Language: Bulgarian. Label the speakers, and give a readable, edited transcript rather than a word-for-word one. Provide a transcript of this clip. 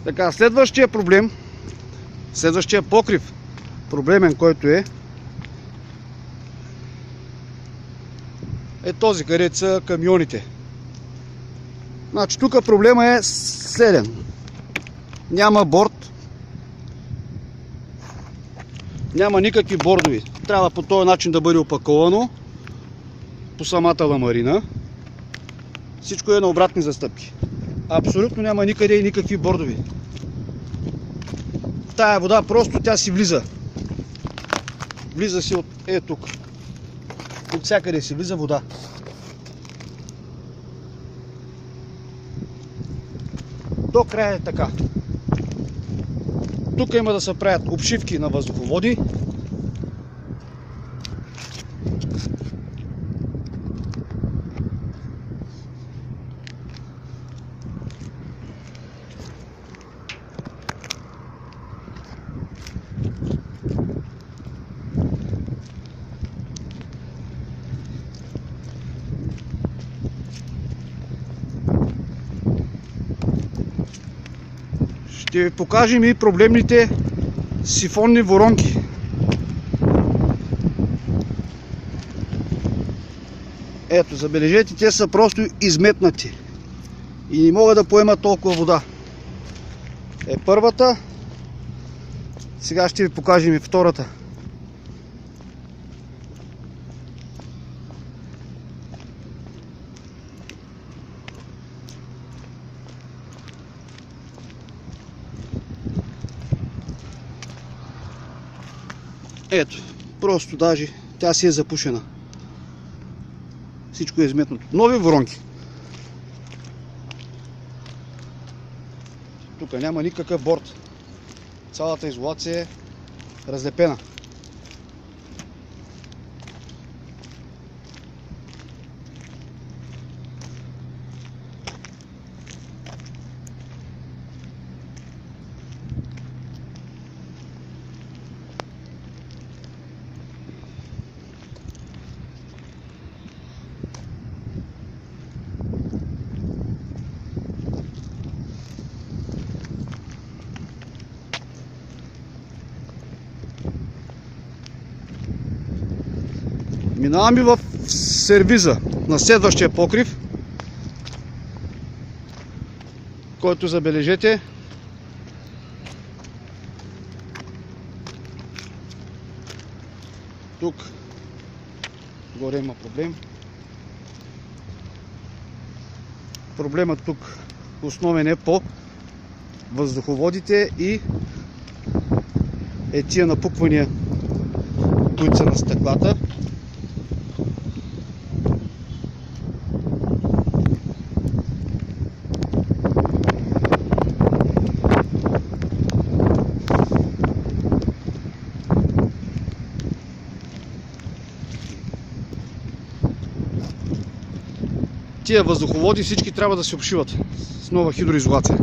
Speaker 1: Така, следващия проблем, следващия покрив проблемен, който е този, където са камионите. Значи тук проблема е следен. Няма борд, няма никакви бордови. Трябва по този начин да бъде опаковано по самата ламарина. Всичко е на обратни застъпки. Абсолютно няма никъде и никакви бордови. Тая вода просто тя си влиза. Влиза си от тук. От всякъде си влиза вода. До края е така. Тук има да се правят обшивки на въздуховоди. Ще ви покажем и проблемните сифонни воронки. Ето, забележете, те са просто изметнати и не могат да поемат толкова вода. Първата. Сега ще ви покажем и втората. Ето, просто даже тя си е запушена. Всичко е изметнато. Нови воронки. Тук няма никакъв борд. Цялата изолация е разлепена. Минаваме в сервиза на следващия покрив, който забележете. Тук горе има проблем. Проблемът тук основен е по въздуховодите и тия напуквания, които са на стъклата. Тия въздуховоди всички трябва да се обшиват с нова хидроизолация.